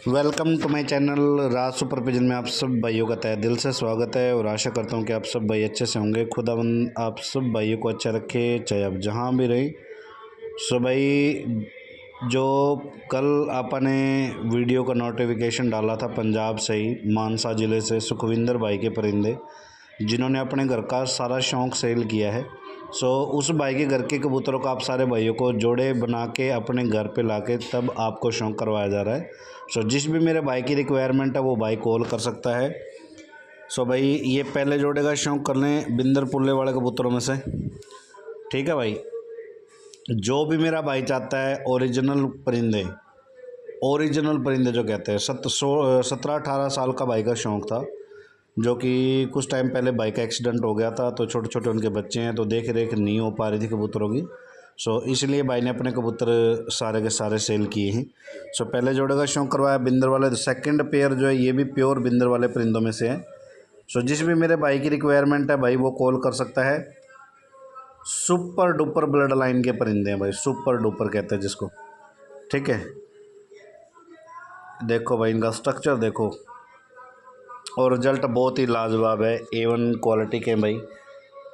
Welcome to my channel Raj super pigeon में आप सब भाइयों का तहे दिल से स्वागत है और आशा करता हूँ कि आप सब भाई अच्छे से होंगे। खुदावंद आप सब भाइयों को अच्छा रखे, चाहे आप जहाँ भी रहे। सो भाई, जो कल आपने वीडियो का नोटिफिकेशन डाला था पंजाब से ही, मानसा ज़िले से सुखविंदर भाई के परिंदे जिन्होंने अपने घर का सारा शौक़ सेल किया है। सो उस भाई के घर के कबूतरों को आप सारे भाइयों को जोड़े बना के अपने घर पे लाके तब आपको शौक़ करवाया जा रहा है। सो जिस भी मेरे भाई की रिक्वायरमेंट है वो भाई कॉल कर सकता है। सो भाई, ये पहले जोड़े का शौक़ कर लें बिंदर पुल्ले वाले कबूतरों में से, ठीक है भाई। जो भी मेरा भाई चाहता है ओरिजिनल परिंदे जो कहते हैं, 17-18 साल का भाई का शौक़ था, जो कि कुछ टाइम पहले भाई का एक्सीडेंट हो गया था, तो छोटे छोटे उनके बच्चे हैं, तो देख रेख नहीं हो पा रही थी कबूतरों की। सो इसलिए भाई ने अपने कबूतर सारे के सारे सेल किए हैं। सो पहले जोड़े का शौक़ करवाया बिंदर वाले। सेकंड पेयर जो है ये भी प्योर बिंदर वाले परिंदों में से है। सो जिस भी मेरे भाई की रिक्वायरमेंट है भाई वो कॉल कर सकता है। सुपर डुपर ब्लड लाइन के परिंदे हैं भाई, सुपर डुपर कहते हैं जिसको, ठीक है। देखो भाई, इनका स्ट्रक्चर देखो और रिजल्ट बहुत ही लाजवाब है, A1 क्वालिटी के भाई।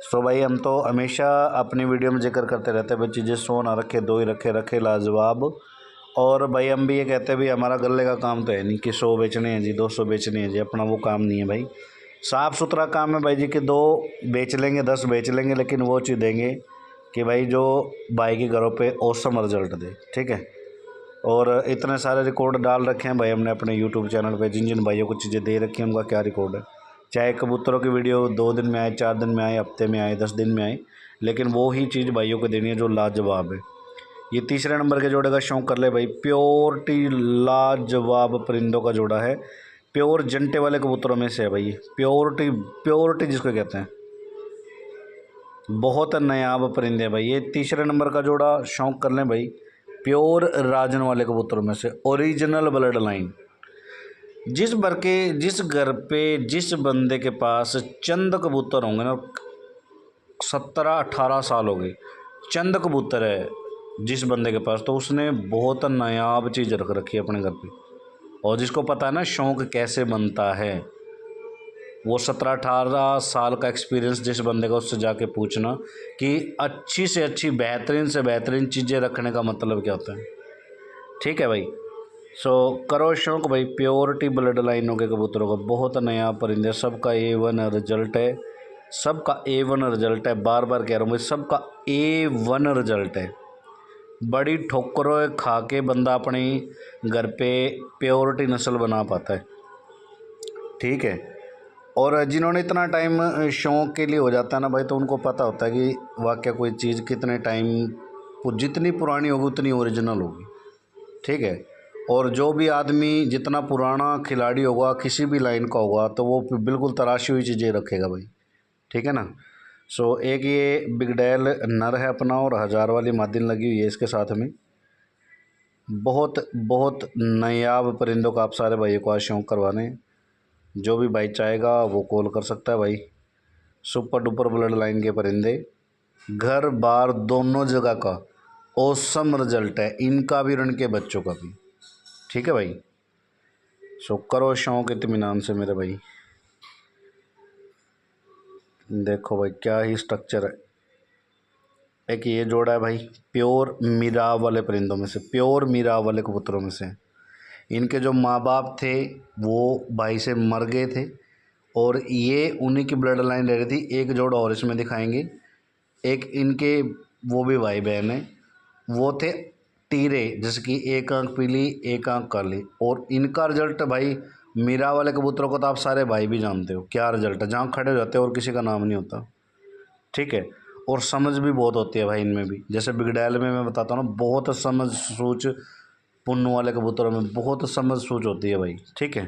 सो भाई, हम तो हमेशा अपनी वीडियो में जिक्र करते रहते हैं भाई, चीज़ें सो ना रखे दो ही रखे लाजवाब। और भाई हम भी ये कहते हैं भाई, हमारा गले का काम तो है नहीं कि 100 बेचने हैं जी, 200 बेचने हैं जी, अपना वो काम नहीं है भाई। साफ़ सुथरा काम है भाई जी कि 2 बेच लेंगे, 10 बेच लेंगे, लेकिन वो चीज़ देंगे कि भाई जो भाई के घरों पे औसम रिजल्ट दे, ठीक है। और इतने सारे रिकॉर्ड डाल रखे हैं भाई हमने अपने यूट्यूब चैनल पे, जिन जिन भाइयों को चीज़ें दे रखी हैं उनका क्या रिकॉर्ड है। चाहे कबूतरों की वीडियो 2 दिन में आए, 4 दिन में आए, हफ्ते में आए, 10 दिन में आए, लेकिन वो ही चीज़ भाइयों को देनी है जो लाजवाब है। ये तीसरे नंबर के जोड़े का शौक़ कर ले भाई, प्योरिटी लाजवाब परिंदों का जोड़ा है। प्योर जंटे वाले कबूतरों में से है भाई, प्योरिटी जिसको कहते हैं, बहुत नायाब परिंदे हैं भाई। ये तीसरे नंबर का जोड़ा शौक़ कर लें भाई, प्योर राजन वाले कबूतरों में से, ओरिजिनल ब्लड लाइन। जिस घर पे जिस बंदे के पास चंद कबूतर होंगे ना, 17-18 साल हो गए, चंद कबूतर है जिस बंदे के पास, तो उसने बहुत नायाब चीज़ रख रखी है अपने घर पे। और जिसको पता है ना शौक़ कैसे बनता है, वो 17-18 साल का एक्सपीरियंस जिस बंदे का, उससे जाके पूछना कि अच्छी से अच्छी बेहतरीन से बेहतरीन चीज़ें रखने का मतलब क्या होता है, ठीक है भाई। सो करो शौक़ भाई प्योरिटी ब्लड लाइनों के कबूतरों का, बहुत नया परिंदे, सबका A1 रिजल्ट है, सबका A1 रिजल्ट है। बार बार कह रहा हूँ भाई, सबका A1 रिजल्ट है। बड़ी ठोकरों खा के बंदा अपने घर पे प्योरिटी नस्ल बना पाता है, ठीक है। और जिन्होंने इतना टाइम शौक़ के लिए हो जाता है ना भाई, तो उनको पता होता है कि वाकई कोई चीज़ कितने टाइम जितनी पुरानी होगी उतनी ओरिजिनल होगी, ठीक है। और जो भी आदमी जितना पुराना खिलाड़ी होगा किसी भी लाइन का होगा, तो वो बिल्कुल तराशी हुई चीज़ें रखेगा भाई, ठीक है ना। सो एक ये बिगडैल नर है अपना, और 1000 वाली मादिन लगी हुई है इसके साथ में। बहुत बहुत नायाब परिंदों का आप सारे भाइयों को आज शौक़ करवाने हैं। जो भी भाई चाहेगा वो कॉल कर सकता है भाई। सुपर डुपर ब्लड लाइन के परिंदे, घर बार दोनों जगह का औसम रिजल्ट है, इनका भी और इनके बच्चों का भी, ठीक है भाई। सो करो शौक़ इत्मीनान से मेरे भाई। देखो भाई क्या ही स्ट्रक्चर है। एक ये जोड़ा है भाई प्योर मीराब वाले परिंदों में से, प्योर मीराब वाले कबूतरों में से। इनके जो माँ बाप थे वो भाई से मर गए थे, और ये उन्हीं की ब्लड लाइन ले रही थी। एक जोड़ा और इसमें दिखाएंगे, एक इनके वो भी भाई बहन है, वो थे टीरे, जैसे कि एक आंख पीली एक आंख काली। और इनका रिजल्ट भाई, मीरा वाले कबूतरों को तो आप सारे भाई भी जानते हो क्या रिजल्ट है, जहाँ खड़े हो जाते हो और किसी का नाम नहीं होता, ठीक है। और समझ भी बहुत होती है भाई इनमें भी, जैसे बिगडैल में मैं बताता हूँ ना, बहुत समझ सूझ, पुन्नू वाले कबूतरों में बहुत समझ सूझ होती है भाई, ठीक है।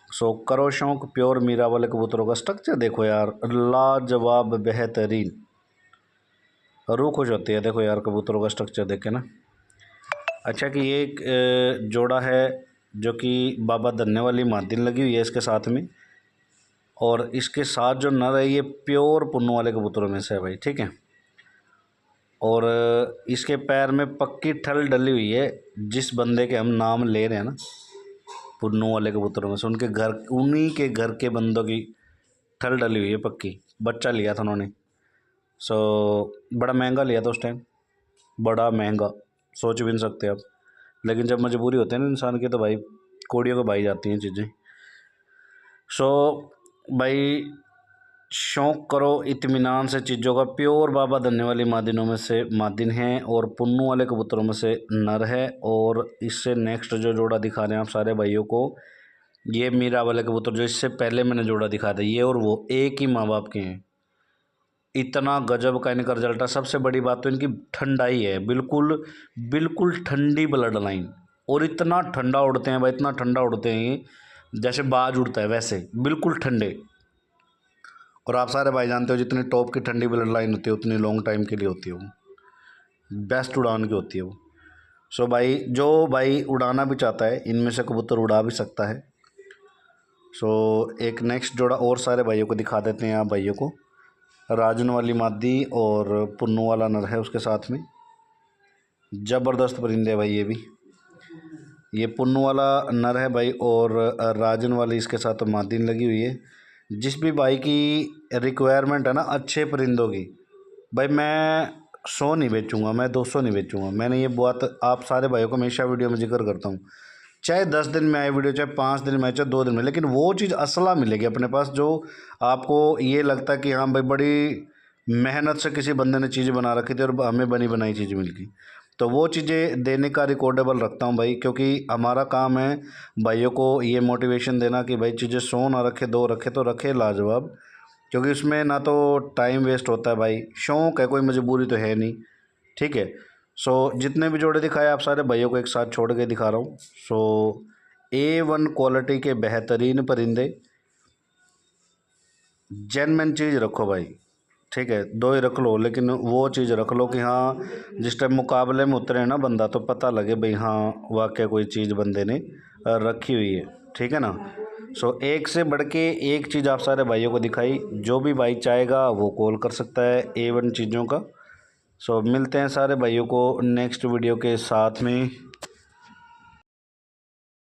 सो करो शौक़ प्योर मीरा वाले कबूतरों का। स्ट्रक्चर देखो यार, लाजवाब बेहतरीन, रूह खुश होती है देखो यार कबूतरों का स्ट्रक्चर देख के ना। अच्छा कि ये एक जोड़ा है जो कि बाबा धन्ने वाली मादिन लगी हुई है इसके साथ में, और इसके साथ जो नर है ये प्योर पुन्नू वाले कबूतरों में से है भाई, ठीक है। और इसके पैर में पक्की ठल डली हुई है, जिस बंदे के हम नाम ले रहे हैं ना, पुन्नू वाले कबूतरों में से। उनके घर, उन्हीं के घर के बंदों की ठल डली हुई है पक्की। बच्चा लिया था उन्होंने, सो बड़ा महंगा लिया था उस टाइम, बड़ा महंगा, सोच भी नहीं सकते आप। लेकिन जब मजबूरी होती है ना इंसान की, तो भाई कोड़ियों को भाई जाती हैं चीज़ें। सो भाई शौक़ करो इत्मीनान से चीज़ों का। प्योर बाबा धन्ने वाली मादिनों में से मादिन है और पुन्नू वाले कबूतरों में से नर है। और इससे नेक्स्ट जो जोड़ा दिखा रहे हैं आप सारे भाइयों को, ये मीरा वाले कबूतर जो इससे पहले मैंने जोड़ा दिखाया था, ये और वो एक ही माँ बाप के हैं। इतना गजब का इनका रिजल्ट है। सबसे बड़ी बात तो इनकी ठंडाई है, बिल्कुल बिल्कुल ठंडी ब्लड लाइन। और इतना ठंडा उड़ते हैं भाई, इतना ठंडा उड़ते हैं जैसे बाज उड़ता है वैसे, बिल्कुल ठंडे। और आप सारे भाई जानते हो जितनी टॉप की ठंडी ब्लड लाइन होती है उतनी लॉन्ग टाइम के लिए होती है, वो बेस्ट उड़ान की होती है वो। सो भाई जो भाई उड़ाना भी चाहता है इनमें से कबूतर उड़ा भी सकता है। सो एक नेक्स्ट जोड़ा और सारे भाइयों को दिखा देते हैं आप भाइयों को। राजन वाली मादी और पुन्नू वाला नर है उसके साथ में। ज़बरदस्त परिंदे भाई ये भी। ये पुन्नू वाला नर है भाई और राजन वाली इसके साथ मादीन लगी हुई है। जिस भी भाई की रिक्वायरमेंट है ना अच्छे परिंदों की, भाई मैं 100 नहीं बेचूंगा, मैं 200 नहीं बेचूंगा। मैंने ये बात आप सारे भाइयों को हमेशा वीडियो में जिक्र करता हूँ। चाहे 10 दिन में आए वीडियो, चाहे 5 दिन में आए, चाहे 2 दिन में, लेकिन वो चीज़ असला मिलेगी अपने पास जो आपको ये लगता है कि हाँ भाई बड़ी मेहनत से किसी बंदे ने चीज़ बना रखी थी और हमें बनी बनाई चीज़ मिल गई। तो वो चीज़ें देने का रिकॉर्डेबल रखता हूँ भाई, क्योंकि हमारा काम है भाइयों को ये मोटिवेशन देना कि भाई चीज़ें 100 ना रखे, 2 रखे तो रखे लाजवाब। क्योंकि उसमें ना तो टाइम वेस्ट होता है भाई, शौक़ है, कोई मजबूरी तो है नहीं। ठीक है। सो जितने भी जोड़े दिखाए आप सारे भाइयों को एक साथ छोड़ के दिखा रहा हूँ। सो A1 क्वालिटी के बेहतरीन परिंदे, जेन्युइन चीज़ रखो भाई। ठीक है, 2 ही रख लो, लेकिन वो चीज़ रख लो कि हाँ जिस टाइम मुकाबले में उतरे ना बंदा तो पता लगे भाई हाँ वाकई कोई चीज़ बंदे ने रखी हुई है। ठीक है ना। सो एक से बढ़ के एक चीज़ आप सारे भाइयों को दिखाई। जो भी भाई चाहेगा वो कॉल कर सकता है A1 चीज़ों का। सो मिलते हैं सारे भाइयों को नेक्स्ट वीडियो के साथ में।